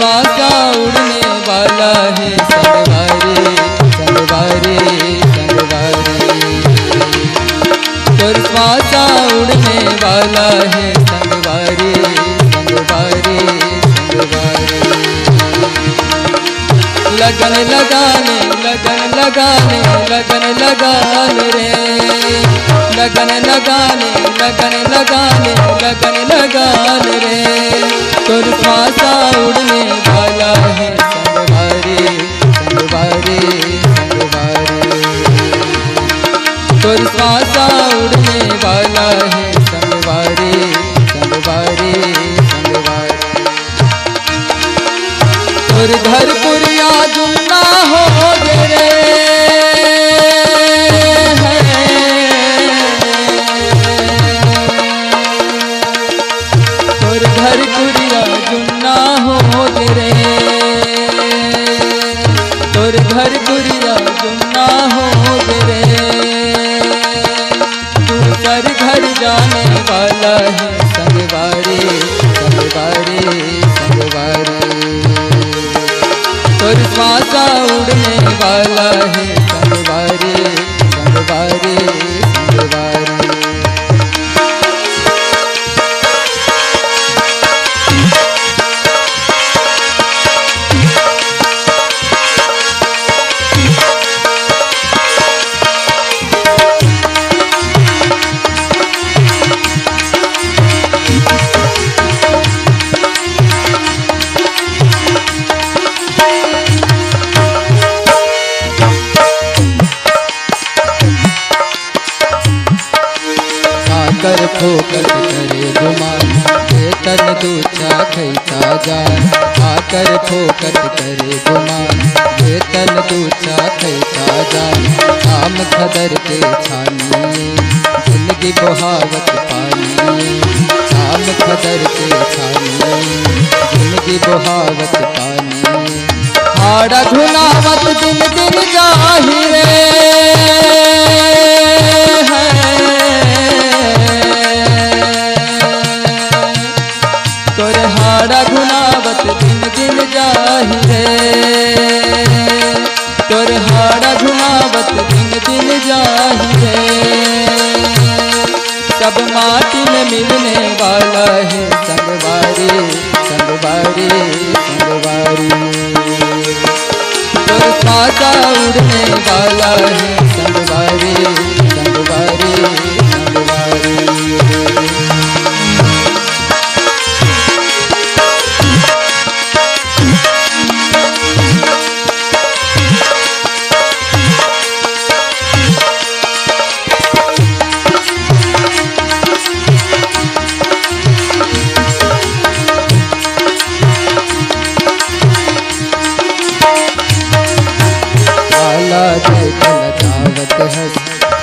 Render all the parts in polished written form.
श्वासा उड़ने वाला है संगवारी संगवारी संगवारी। तोर श्वासा उड़ने वाला है संगवारी संगवारी संगवारी। लगन लगाने लगन लगाने लगन लगाने रे, लगन लगाने लगन लगाने लगन लगाने रे। तोर श्वासा उड़ने वाला है संगवारी संगवारी संगवारी। तोर श्वासा उड़ने वाला है संगवारी संगवारी संगवारी। तोर घर पुरिया जुन्ना हो रे, तोर घर पुरिया जुन्ना हो रे, तोर घर पुरिया जुन्ना हो रे। तू कर घर जाने वाला है संगवारी संगवारी संगवारी। तोर श्वासा उड़ने वाला है संगवारी संगवारी संगवारी। कर फोकट करे गुमान वेतन दूचा खैता जान। आकर फोकट करे गुमान वेतन दूचा खैता जान। आम खदर के छानिए जिंदगी बहावत पानी। आम खदर के छानिए जिंदगी बहावत पानी। हाड़ा घुनावत दिन दिन जाहिरे तोर हाड़ा घुनावत दिन दिन जाहिरे। तोर हाड़ा घुनावत दिन दिन जाहिरे। सब माटी में मिलने वाला है संगवारी संगवारी संगवारी। तोर श्वासा उड़ने वाला है संगवारी संगवारी संगवारी। लजावत हंस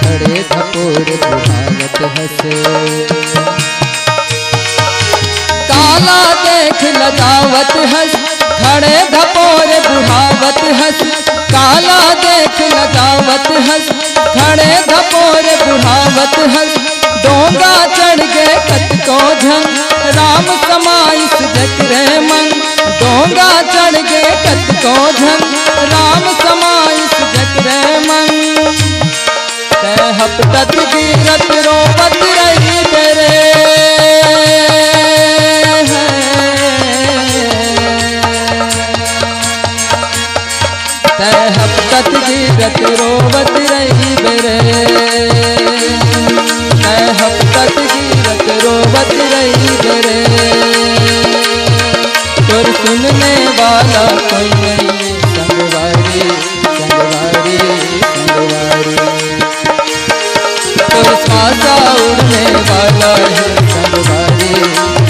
खड़े धपोर बुढ़ावत हंस। काला देख लजावत हंस खड़े धपोर बुढ़ावत हंस। काला देख लजावत हंस खड़े धपोर बुढ़ावत हंस। डोंगा चढ़ गए कत को झंग राम समाइस जकरे मन। डोंगा चढ़ गए कत को झंग राम समाइस जकरे मन। तै हपतत गिरत रोपत रही तेरे तै हपतत गिरत रोवत रही बेरे। तै हपतत गिरत रोवत रही बेरे। तोर सुनने वाला कोई नहीं संगवारी संगवारी संगवारी। तोर श्वासा उड़ने वाला है संगवारी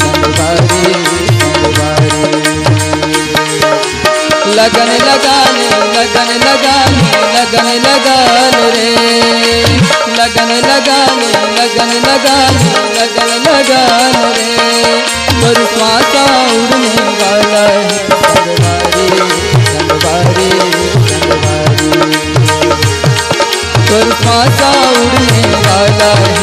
संगवारी संगवारी। लगन लगाने लगन लगाने लगन लगाने रे। लगन लगाने लगन लगाने लगन लगाने रे। तोर श्वासा उड़ने वाला है संगवारी संगवारी संगवारी। तोर श्वासा उड़ने वाला है